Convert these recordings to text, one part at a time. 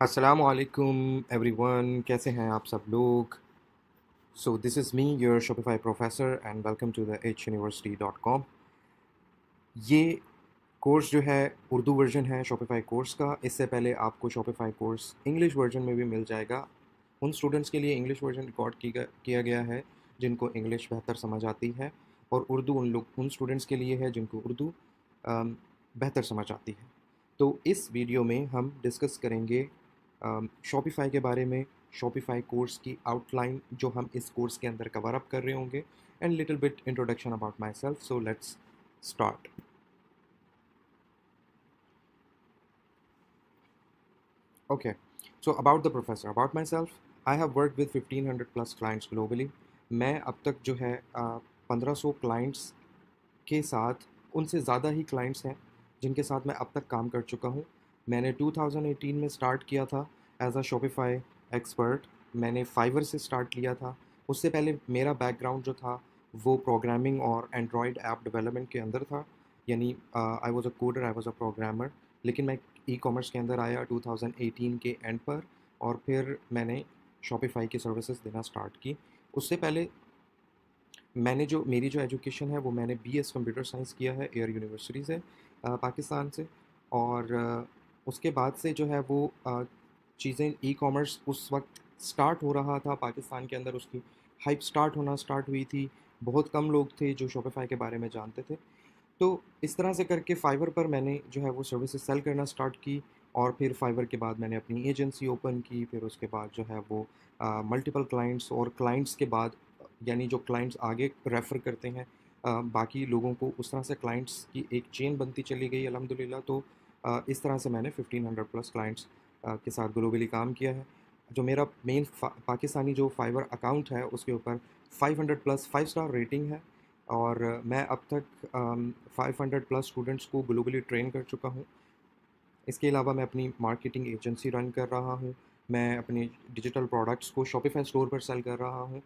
अस्सलामुअलैकुम एवरीवन, कैसे हैं आप सब लोग। So this is me your Shopify professor and welcome to the huniversity.com। ये कोर्स जो है उर्दू वर्जन है शॉपिफाई कोर्स का। इससे पहले आपको शॉपिफाई कोर्स इंग्लिश वर्जन में भी मिल जाएगा। उन स्टूडेंट्स के लिए इंग्लिश वर्जन रिकॉर्ड किया गया है जिनको इंग्लिश बेहतर समझ आती है, और उर्दू उन स्टूडेंट्स के लिए है जिनको उर्दू बेहतर समझ आती है। तो इस वीडियो में हम डिस्कस करेंगे शॉपिफाई के बारे में, शॉपिफाई कोर्स की आउटलाइन जो हम इस कोर्स के अंदर कवर अप कर रहे होंगे, and little bit introduction about my self. So let's start. Okay, so about the professor, about myself, I have worked with 1500 plus clients globally. मैं अब तक जो है 1500 क्लाइंट्स के साथ, उनसे ज़्यादा ही क्लाइंट्स हैं जिनके साथ मैं अब तक काम कर चुका हूँ। मैंने 2018 में स्टार्ट किया था एज अ शॉपिफाई एक्सपर्ट। मैंने फाइवर से स्टार्ट लिया था। उससे पहले मेरा बैकग्राउंड जो था वो प्रोग्रामिंग और एंड्रॉयड ऐप डेवलपमेंट के अंदर था, यानी I was a coder, I was a programmer. लेकिन मैं ई कॉमर्स के अंदर आया 2018 के एंड पर, और फिर मैंने शॉपिफाई की सर्विसेज देना स्टार्ट की। उससे पहले मेरी जो एजुकेशन है वो मैंने बीएस कंप्यूटर साइंस किया है एयर यूनिवर्सिटी से, पाकिस्तान से। और उसके बाद से जो है वो चीज़ें, ई कॉमर्स उस वक्त स्टार्ट हो रहा था पाकिस्तान के अंदर, उसकी हाइप स्टार्ट हुई थी। बहुत कम लोग थे जो शॉपिफाई के बारे में जानते थे। तो इस तरह से करके फाइवर पर मैंने जो है वो सर्विसेज सेल करना स्टार्ट की। और फिर फाइवर के बाद मैंने अपनी एजेंसी ओपन की। फिर उसके बाद जो है वो मल्टीपल क्लाइंट्स, और क्लाइंट्स के बाद यानी जो क्लाइंट्स आगे रेफ़र करते हैं बाकी लोगों को, उस तरह से क्लाइंट्स की एक चेन बनती चली गई अल्हम्दुलिल्लाह। तो इस तरह से मैंने 1500 प्लस क्लाइंट्स के साथ ग्लोबली काम किया है। जो मेरा मेन पाकिस्तानी जो फाइवर अकाउंट है उसके ऊपर 500 प्लस 5 स्टार रेटिंग है। और मैं अब तक 500 प्लस स्टूडेंट्स को ग्लोबली ट्रेन कर चुका हूँ। इसके अलावा मैं अपनी मार्केटिंग एजेंसी रन कर रहा हूँ। मैं अपने डिजिटल प्रोडक्ट्स को शॉपिफाई स्टोर पर सेल कर रहा हूँ।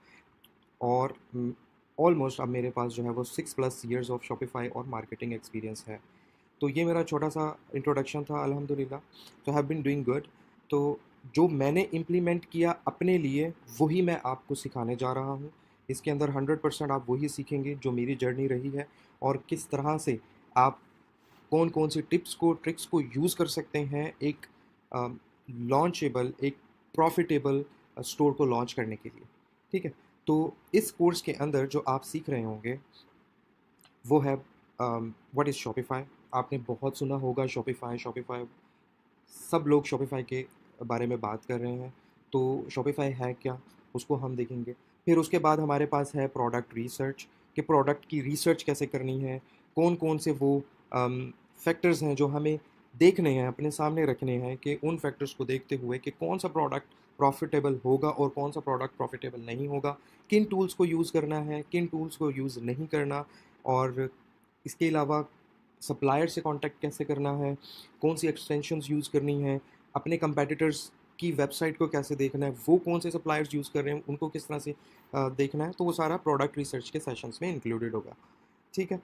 और ऑलमोस्ट अब मेरे पास जो है वो 6+ ईयर्स ऑफ शॉपिफाई और मार्केटिंग एक्सपीरियंस है। तो ये मेरा छोटा सा इंट्रोडक्शन था अल्हम्दुलिल्लाह। तो हैव बीन डूइंग गुड। तो जो मैंने इम्प्लीमेंट किया अपने लिए वही मैं आपको सिखाने जा रहा हूँ। इसके अंदर 100% आप वही सीखेंगे जो मेरी जर्नी रही है, और किस तरह से आप कौन कौन सी टिप्स को ट्रिक्स को यूज़ कर सकते हैं एक लॉन्चेबल, एक प्रॉफिटेबल स्टोर को लॉन्च करने के लिए। ठीक है। तो इस कोर्स के अंदर जो आप सीख रहे होंगे वो है व्हाट इज़ शॉपिफाई। आपने बहुत सुना होगा शॉपिफाई शॉपिफाई, सब लोग शॉपिफाई के बारे में बात कर रहे हैं। तो शॉपिफाई है क्या, उसको हम देखेंगे। फिर उसके बाद हमारे पास है प्रोडक्ट रिसर्च, कि प्रोडक्ट की रिसर्च कैसे करनी है, कौन कौन से वो फैक्टर्स हैं जो हमें देखने हैं, अपने सामने रखने हैं, कि उन फैक्टर्स को देखते हुए कि कौन सा प्रोडक्ट प्रॉफिटेबल होगा और कौन सा प्रोडक्ट प्रॉफिटेबल नहीं होगा, किन टूल्स को यूज़ करना है, किन टूल्स को यूज़ नहीं करना। और इसके अलावा सप्लायर से कांटेक्ट कैसे करना है, कौन सी एक्सटेंशंस यूज़ करनी है, अपने कंपेटिटर्स की वेबसाइट को कैसे देखना है, वो कौन से सप्लायर्स यूज़ कर रहे हैं उनको किस तरह से देखना है। तो वो सारा प्रोडक्ट रिसर्च के सेशंस में इंक्लूडेड होगा। ठीक है।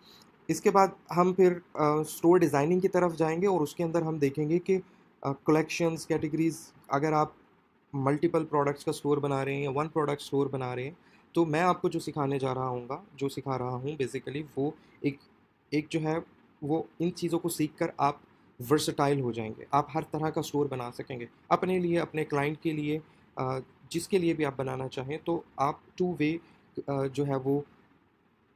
इसके बाद हम फिर स्टोर डिज़ाइनिंग की तरफ जाएंगे, और उसके अंदर हम देखेंगे कि कलेक्शंस, कैटेगरीज, अगर आप मल्टीपल प्रोडक्ट्स का स्टोर बना रहे हैं या वन प्रोडक्ट स्टोर बना रहे हैं, तो मैं आपको जो सिखाने जा रहा हूँ, जो सिखा रहा हूँ बेसिकली, वो एक एक जो है वो इन चीज़ों को सीख कर आप वर्सटाइल हो जाएंगे। आप हर तरह का स्टोर बना सकेंगे अपने लिए, अपने क्लाइंट के लिए, जिसके लिए भी आप बनाना चाहें। तो आप टू वे जो है वो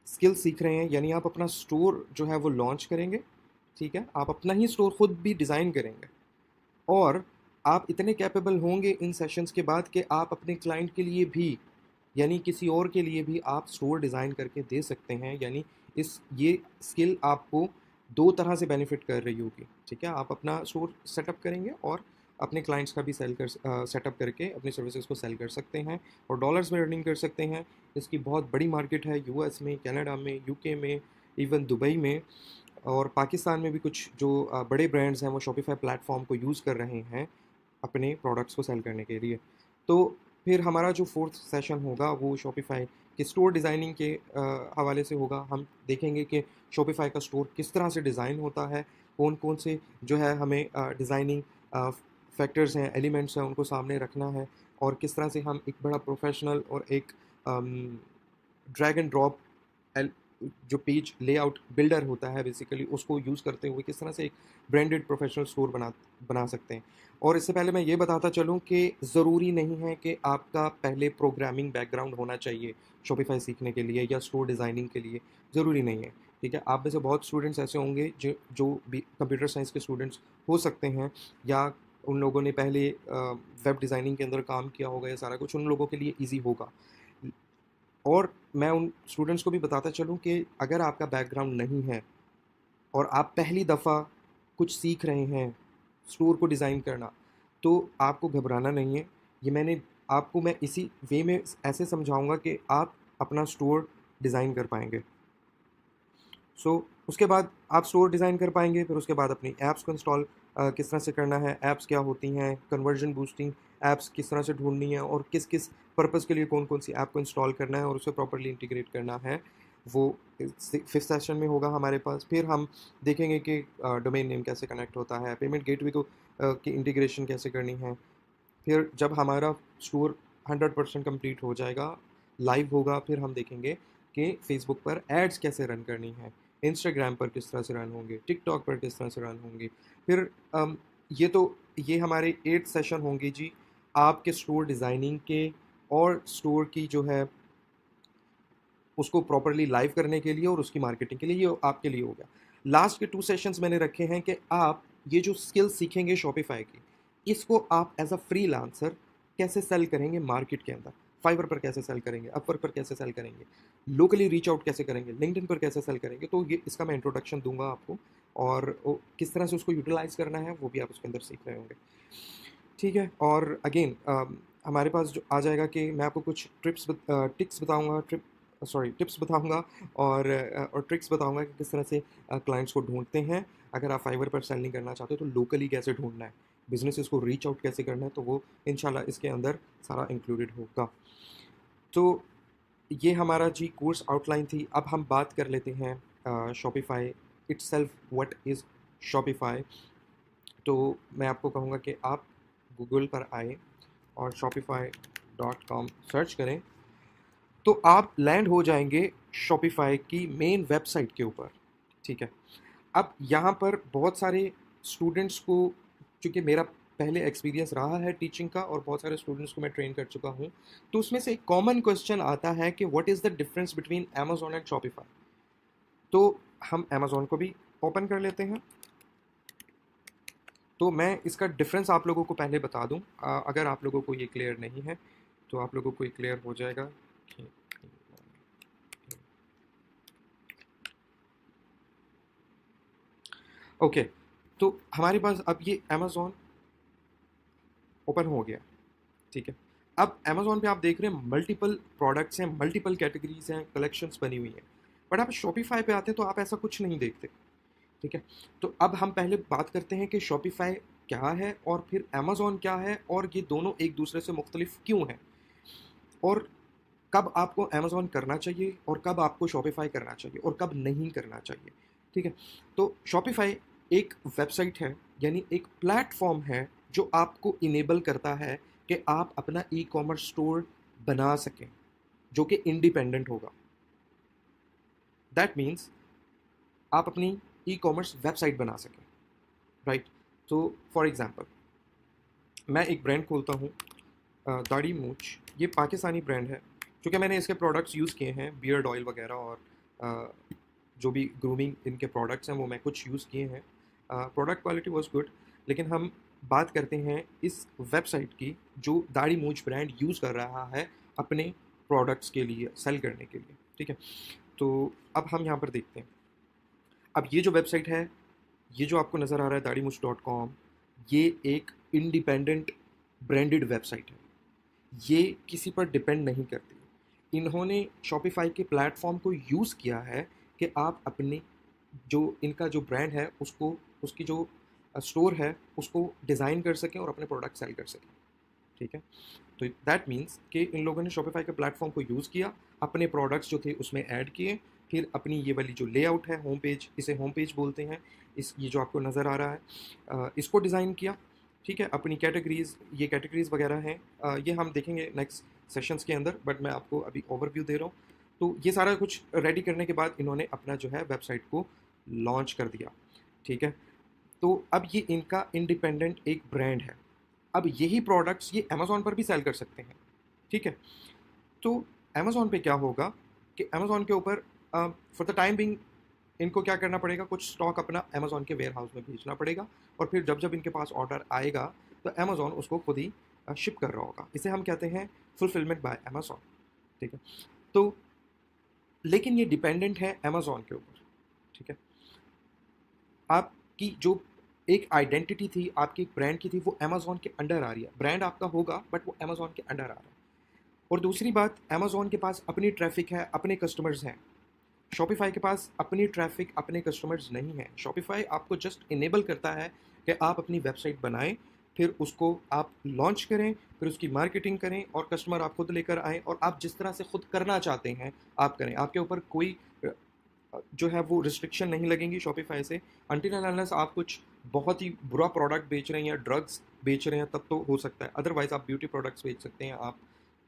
स्किल सीख रहे हैं, यानी आप अपना स्टोर जो है वो लॉन्च करेंगे। ठीक है। आप अपना ही स्टोर खुद भी डिज़ाइन करेंगे, और आप इतने कैपेबल होंगे इन सेशंस के बाद कि आप अपने क्लाइंट के लिए भी, यानी किसी और के लिए भी आप स्टोर डिज़ाइन करके दे सकते हैं। यानी ये स्किल आपको दो तरह से बेनिफिट कर रही होगी। ठीक है। आप अपना स्टोर सेटअप करेंगे और अपने क्लाइंट्स का भी सेटअप करके अपनी सर्विसेज को सेल कर सकते हैं, और डॉलर्स में अर्निंग कर सकते हैं। इसकी बहुत बड़ी मार्केट है यूएस में, कनाडा में, यूके में, इवन दुबई में, और पाकिस्तान में भी कुछ जो बड़े ब्रांड्स हैं वो शॉपिफाई प्लेटफॉर्म को यूज़ कर रहे हैं अपने प्रोडक्ट्स को सेल करने के लिए। तो फिर हमारा जो फोर्थ सेशन होगा वो शॉपिफाई के स्टोर डिज़ाइनिंग के हवाले से होगा। हम देखेंगे कि शॉपिफाई का स्टोर किस तरह से डिज़ाइन होता है, कौन कौन से जो है हमें डिज़ाइनिंग फैक्टर्स हैं, एलिमेंट्स हैं, उनको सामने रखना है, और किस तरह से हम एक बड़ा प्रोफेशनल और एक ड्रैग एंड ड्रॉप जो पेज लेआउट बिल्डर होता है बेसिकली, उसको यूज़ करते हुए किस तरह से एक ब्रांडेड प्रोफेशनल स्टोर बना सकते हैं। और इससे पहले मैं ये बताता चलूँ कि ज़रूरी नहीं है कि आपका पहले प्रोग्रामिंग बैकग्राउंड होना चाहिए शॉपिफाई सीखने के लिए या स्टोर डिज़ाइनिंग के लिए, ज़रूरी नहीं है। ठीक है, आप में से बहुत स्टूडेंट्स ऐसे होंगे जो जो भी कंप्यूटर साइंस के स्टूडेंट्स हो सकते हैं, या उन लोगों ने पहले वेब डिज़ाइनिंग के अंदर काम किया होगा, या सारा कुछ उन लोगों के लिए ईजी होगा। और मैं उन स्टूडेंट्स को भी बताता चलूँ कि अगर आपका बैकग्राउंड नहीं है और आप पहली दफ़ा कुछ सीख रहे हैं स्टोर को डिज़ाइन करना, तो आपको घबराना नहीं है। ये मैं इसी वे में ऐसे समझाऊंगा कि आप अपना स्टोर डिज़ाइन कर पाएंगे। उसके बाद आप स्टोर डिज़ाइन कर पाएंगे, फिर उसके बाद अपनी ऐप्स को इंस्टॉल किस तरह से करना है, ऐप्स क्या होती हैं, कन्वर्जन बूस्टिंग ऐप्स किस तरह से ढूंढनी है, और किस किस पर्पज़ के लिए कौन कौन सी ऐप को इंस्टॉल करना है और उसे प्रॉपरली इंटीग्रेट करना है, वो फिफ्थ सेशन में होगा हमारे पास। फिर हम देखेंगे कि डोमेन नेम कैसे कनेक्ट होता है, पेमेंट गेटवे को की इंटीग्रेशन कैसे करनी है। फिर जब हमारा स्टोर 100% कंप्लीट हो जाएगा, लाइव होगा, फिर हम देखेंगे कि फेसबुक पर एड्स कैसे रन करनी है, इंस्टाग्राम पर किस तरह से रन होंगे, टिकटॉक पर किस तरह से रन होंगे। फिर ये तो ये हमारे 8 सेशन होंगे जी, आपके स्टोर डिज़ाइनिंग के और स्टोर की जो है उसको प्रॉपरली लाइव करने के लिए और उसकी मार्केटिंग के लिए। ये आपके लिए हो गया। लास्ट के 2 सेशंस मैंने रखे हैं कि आप ये जो स्किल सीखेंगे शॉपिफाई की, इसको आप एज अ फ्रीलांसर कैसे सेल करेंगे मार्केट के अंदर, फाइवर पर कैसे सेल करेंगे, अपवर्क पर कैसे सेल करेंगे, लोकली रीच आउट कैसे करेंगे, लिंक्डइन पर कैसे सेल करेंगे। तो ये इसका मैं इंट्रोडक्शन दूंगा आपको, और किस तरह से उसको यूटिलाइज करना है वो भी आप उसके अंदर सीख रहे होंगे। ठीक है, और अगेन हमारे पास जो आ जाएगा कि मैं आपको कुछ टिप्स बताऊंगा, टिप्स बताऊंगा, और ट्रिक्स बताऊंगा कि किस तरह से क्लाइंट्स को ढूंढते हैं। अगर आप फाइवर पर सेल नहीं करना चाहते तो लोकली कैसे ढूंढना है, बिजनेसेस को रीच आउट कैसे करना है, तो वो इंशाल्लाह इसके अंदर सारा इंक्लूडेड होगा। तो ये हमारा जी कोर्स आउटलाइन थी। अब हम बात कर लेते हैं Shopify itself, what is Shopify. तो मैं आपको कहूँगा कि आप गूगल पर आए और shopify.com सर्च करें, तो आप लैंड हो जाएंगे शॉपिफाई की मेन वेबसाइट के ऊपर। ठीक है, अब यहाँ पर बहुत सारे स्टूडेंट्स को, चूँकि मेरा पहले एक्सपीरियंस रहा है टीचिंग का और बहुत सारे स्टूडेंट्स को मैं ट्रेन कर चुका हूँ, तो उसमें से एक कॉमन क्वेश्चन आता है कि what is the difference between Amazon and Shopify. तो हम अमेजोन को भी ओपन कर लेते हैं। तो मैं इसका डिफरेंस आप लोगों को पहले बता दूं, अगर आप लोगों को ये क्लियर नहीं है तो आप लोगों को ये क्लियर हो जाएगा कि ओके। तो हमारे पास अब ये अमेज़ॉन ओपन हो गया। ठीक है, अब अमेज़ॉन पे आप देख रहे हैं मल्टीपल प्रोडक्ट्स हैं, मल्टीपल कैटेगरीज हैं, कलेक्शंस बनी हुई हैं। बट आप शॉपिफाई पे आते हैं तो आप ऐसा कुछ नहीं देखते। ठीक है, तो अब हम पहले बात करते हैं कि शॉपिफाई क्या है और फिर अमेज़ॉन क्या है, और ये दोनों एक दूसरे से मुख्तलिफ क्यों हैं, और कब आपको अमेज़ॉन करना चाहिए और कब आपको शॉपिफाई करना चाहिए और कब नहीं करना चाहिए। ठीक है, तो शॉपिफाई एक वेबसाइट है, यानी एक प्लेटफॉर्म है जो आपको इनेबल करता है कि आप अपना ई कॉमर्स स्टोर बना सकें जो कि इंडिपेंडेंट होगा। दैट मीन्स आप अपनी ई कॉमर्स वेबसाइट बना सकें, राइट। तो फॉर एग्जांपल मैं एक ब्रांड खोलता हूँ, दाढ़ी मूछ, ये पाकिस्तानी ब्रांड है। क्योंकि मैंने इसके प्रोडक्ट्स यूज़ किए हैं, बियर्ड ऑयल वगैरह, और जो भी ग्रूमिंग इनके प्रोडक्ट्स हैं वो मैं कुछ यूज़ किए हैं। Product quality was good. लेकिन हम बात करते हैं इस वेबसाइट की जो दाढ़ी मूछ ब्रांड यूज़ कर रहा है अपने प्रोडक्ट्स के लिए, सेल करने के लिए। ठीक है, तो अब हम यहाँ पर देखते हैं। अब ये जो वेबसाइट है, ये जो आपको नज़र आ रहा है दाढ़ीमूछ.com, ये एक इंडिपेंडेंट ब्रांडेड वेबसाइट है। ये किसी पर डिपेंड नहीं करती। इन्होंने शॉपिफाई के प्लेटफॉर्म को यूज़ किया है कि आप अपने जो इनका जो ब्रांड है उसको, उसकी जो स्टोर है उसको डिज़ाइन कर सकें और अपने प्रोडक्ट सेल कर सकें। ठीक है, तो दैट मीन्स कि इन लोगों ने शॉपिफाई के प्लेटफॉर्म को यूज़ किया, अपने प्रोडक्ट्स जो थे उसमें ऐड किए, फिर अपनी ये वाली जो लेआउट है, होम पेज, इसे होम पेज बोलते हैं, इस ये जो आपको नज़र आ रहा है, इसको डिज़ाइन किया। ठीक है, अपनी कैटेगरीज़, ये कैटेगरीज़ वगैरह हैं, ये हम देखेंगे नेक्स्ट सेशंस के अंदर, बट मैं आपको अभी ओवरव्यू दे रहा हूँ। तो ये सारा कुछ रेडी करने के बाद इन्होंने अपना जो है वेबसाइट को लॉन्च कर दिया। ठीक है, तो अब ये इनका इंडिपेंडेंट एक ब्रांड है। अब यही प्रोडक्ट्स ये अमेज़न पर भी सेल कर सकते हैं। ठीक है, तो अमेज़न पे क्या होगा कि अमेज़न के ऊपर फॉर द टाइम बिंग इनको क्या करना पड़ेगा, कुछ स्टॉक अपना अमेज़न के वेयर हाउस में भेजना पड़ेगा, और फिर जब जब इनके पास ऑर्डर आएगा तो अमेज़न उसको खुद ही शिप कर रहा होगा। इसे हम कहते हैं फुलफिलमेंट बाय अमेज़न। ठीक है, तो लेकिन ये डिपेंडेंट है अमेज़न के ऊपर। ठीक है, आपकी जो एक आइडेंटिटी थी, आपकी एक ब्रांड की थी, वो अमेज़न के अंडर आ रही है। ब्रांड आपका होगा बट वो अमेज़न के अंडर आ रहा है। और दूसरी बात, अमेज़न के पास अपनी ट्रैफ़िक है, अपने कस्टमर्स हैं। शॉपिफ़ाई के पास अपनी ट्रैफ़िक, अपने कस्टमर्स नहीं हैं। शॉपिफ़ाई आपको जस्ट इनेबल करता है कि आप अपनी वेबसाइट बनाएँ, फिर उसको आप लॉन्च करें, फिर उसकी मार्केटिंग करें और कस्टमर आप खुद लेकर आएँ, और आप जिस तरह से खुद करना चाहते हैं, आप करें। आपके ऊपर कोई जो है वो रिस्ट्रिक्शन नहीं लगेंगी शॉपिफ़ाई से, अनटिल एंड अनलेस आप कुछ बहुत ही बुरा प्रोडक्ट बेच रहे हैं या ड्रग्स बेच रहे हैं, तब तो हो सकता है। अदरवाइज़ आप ब्यूटी प्रोडक्ट्स बेच सकते हैं, आप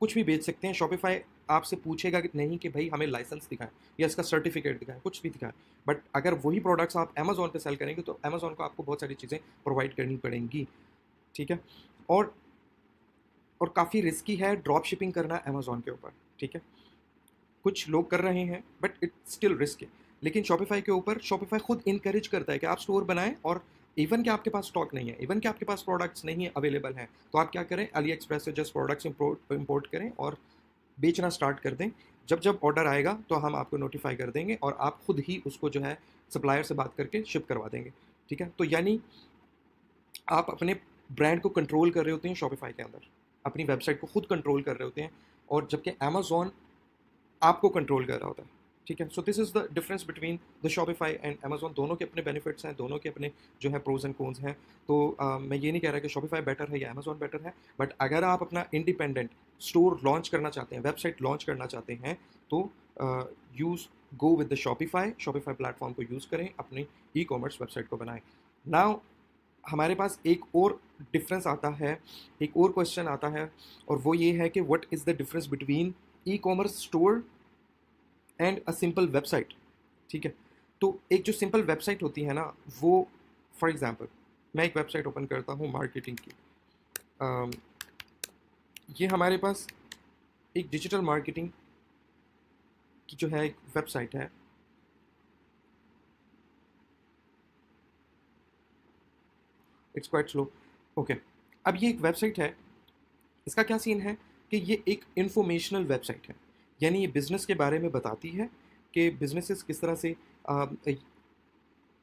कुछ भी बेच सकते हैं। शॉपिफ़ाई आपसे पूछेगा कि नहीं कि भाई हमें लाइसेंस दिखाएँ या इसका सर्टिफिकेट दिखाएँ, कुछ भी दिखाएँ। बट अगर वही प्रोडक्ट्स आप अमेज़न पे सेल करेंगे तो अमेज़न को आपको बहुत सारी चीज़ें प्रोवाइड करनी पड़ेंगी। ठीक है? और काफ़ी रिस्की है ड्रॉप शिपिंग करना अमेज़न के ऊपर। ठीक है? कुछ लोग कर रहे हैं बट इट्स स्टिल रिस्क है। लेकिन शॉपिफ़ाई के ऊपर शॉपिफ़ाई खुद इनकरेज करता है कि आप स्टोर बनाएँ, और इवन कि आपके पास स्टॉक नहीं है, इवन कि आपके पास प्रोडक्ट्स नहीं है, अवेलेबल हैं, तो आप क्या करें, अली एक्सप्रेस से जस्ट प्रोडक्ट्स इम्पोर्ट करें और बेचना स्टार्ट कर दें। जब जब ऑर्डर आएगा तो हम आपको नोटिफाई कर देंगे और आप खुद ही उसको जो है सप्लायर से बात करके शिप करवा देंगे। ठीक है, तो यानी आप अपने ब्रांड को कंट्रोल कर रहे होते हैं शॉपिफ़ाई के अंदर, अपनी वेबसाइट को खुद कंट्रोल कर रहे होते हैं, और जबकि अमेज़न आपको कंट्रोल कर रहा होता है। ठीक है, सो this is the difference between the Shopify and Amazon. दोनों के अपने बेनिफिट्स हैं, दोनों के अपने जो है प्रोज एंड कॉन्स हैं। तो मैं ये नहीं कह रहा कि शॉपिफाई बेटर है या अमेज़न बेटर है, बट अगर आप अपना इंडिपेंडेंट स्टोर लॉन्च करना चाहते हैं, वेबसाइट लॉन्च करना चाहते हैं, तो use go with the Shopify. Shopify platform को यूज़ करें, अपनी ई कॉमर्स वेबसाइट को बनाएं। नाउ हमारे पास एक और डिफरेंस आता है, एक और क्वेश्चन आता है, और वो ये है कि what is the difference between e commerce store and a simple website. ठीक है, तो एक जो सिंपल वेबसाइट होती है ना, वो फॉर एग्जांपल मैं एक वेबसाइट ओपन करता हूँ मार्केटिंग की। अम, ये हमारे पास एक डिजिटल मार्केटिंग की जो है एक वेबसाइट है। It's quite slow. ओके, अब ये एक वेबसाइट है, इसका क्या सीन है कि ये एक इंफॉर्मेशनल वेबसाइट है, यानी ये बिज़नेस के बारे में बताती है कि बिजनेसेस किस तरह से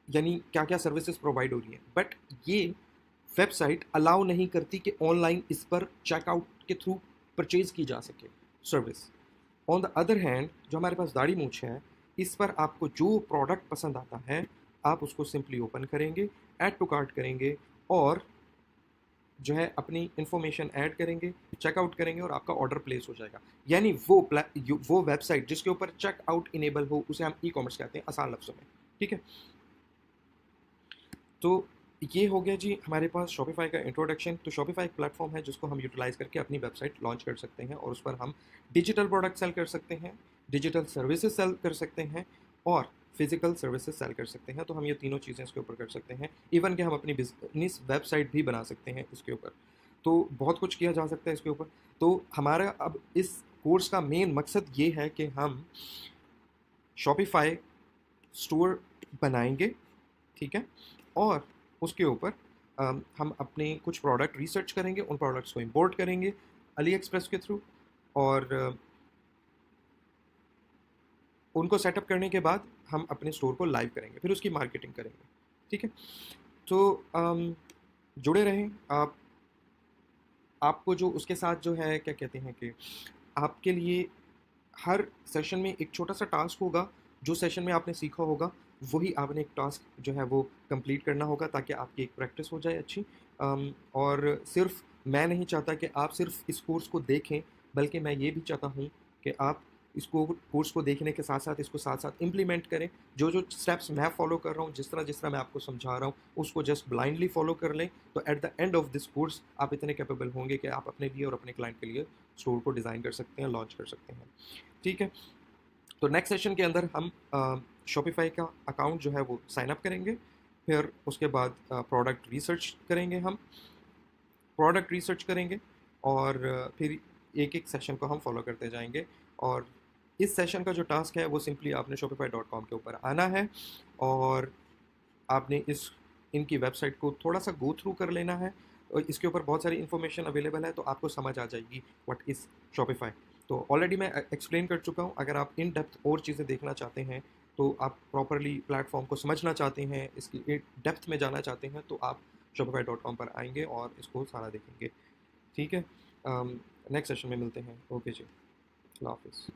यानी क्या क्या सर्विसेज प्रोवाइड हो रही हैं। बट ये वेबसाइट अलाउ नहीं करती कि ऑनलाइन इस पर चेकआउट के थ्रू परचेज की जा सके service. On the other hand, जो हमारे पास दाढ़ी मूछ है, इस पर आपको जो प्रोडक्ट पसंद आता है आप उसको सिंपली ओपन करेंगे, ऐड टू कार्ट करेंगे, और जो है अपनी इन्फॉर्मेशन ऐड करेंगे, चेकआउट करेंगे, और आपका ऑर्डर प्लेस हो जाएगा। यानी वो वेबसाइट जिसके ऊपर चेकआउट इनेबल हो उसे हम ई कॉमर्स कहते हैं आसान लफ्ज़ों में। ठीक है, तो ये हो गया जी हमारे पास शॉपिफाई का इंट्रोडक्शन। तो शॉपिफाई एक प्लेटफॉर्म है जिसको हम यूटिलाइज़ करके अपनी वेबसाइट लॉन्च कर सकते हैं, और उस पर हम डिजिटल प्रोडक्ट सेल कर सकते हैं, डिजिटल सर्विसेज सेल कर सकते हैं, और फिजिकल सर्विसेज सेल कर सकते हैं। तो हम ये तीनों चीज़ें इसके ऊपर कर सकते हैं। इवन कि हम अपनी बिजनेस वेबसाइट भी बना सकते हैं इसके ऊपर। तो बहुत कुछ किया जा सकता है इसके ऊपर। तो हमारा अब इस कोर्स का मेन मकसद ये है कि हम शॉपिफाई स्टोर बनाएंगे। ठीक है, और उसके ऊपर हम अपने कुछ प्रोडक्ट रिसर्च करेंगे, उन प्रोडक्ट्स को इंपोर्ट करेंगे अली एक्सप्रेस के थ्रू, और उनको सेटअप करने के बाद हम अपने स्टोर को लाइव करेंगे, फिर उसकी मार्केटिंग करेंगे। ठीक है, तो जुड़े रहें आप। आपको जो उसके साथ जो है क्या कहते हैं कि आपके लिए हर सेशन में एक छोटा सा टास्क होगा। जो सेशन में आपने सीखा होगा वही आपने एक टास्क जो है वो कंप्लीट करना होगा, ताकि आपकी एक प्रैक्टिस हो जाए अच्छी। और सिर्फ मैं नहीं चाहता कि आप सिर्फ इस कोर्स को देखें, बल्कि मैं ये भी चाहता हूँ कि आप इसको कोर्स को देखने के साथ साथ इसको साथ साथ इम्प्लीमेंट करें। जो जो स्टेप्स मैं फॉलो कर रहा हूँ, जिस तरह मैं आपको समझा रहा हूँ, उसको जस्ट ब्लाइंडली फॉलो कर लें, तो at the end of this course आप इतने कैपेबल होंगे कि आप अपने लिए और अपने क्लाइंट के लिए स्टोर को डिज़ाइन कर सकते हैं, लॉन्च कर सकते हैं। ठीक है। तो नेक्स्ट सेशन के अंदर हम शॉपिफाई का अकाउंट जो है वो साइन अप करेंगे। फिर उसके बाद प्रोडक्ट रिसर्च करेंगे हम, प्रोडक्ट रिसर्च करेंगे, और फिर एक एक सेशन को हम फॉलो करते जाएंगे। और इस सेशन का जो टास्क है वो सिंपली आपने shopify.com के ऊपर आना है, और आपने इनकी वेबसाइट को थोड़ा सा गो थ्रू कर लेना है। और इसके ऊपर बहुत सारी इन्फॉर्मेशन अवेलेबल है, तो आपको समझ आ जाएगी व्हाट इज़ शॉपिफाई। तो ऑलरेडी मैं एक्सप्लेन कर चुका हूँ। अगर आप इन डेप्थ और चीज़ें देखना चाहते हैं, तो आप प्रॉपरली प्लेटफॉर्म को समझना चाहते हैं, इसकी डेप्थ में जाना चाहते हैं, तो आप shopify.com पर आएंगे और इसको सारा देखेंगे। ठीक है। नेक्स्ट सेशन में मिलते हैं। ओके जी, अल्लाह हाफिज़।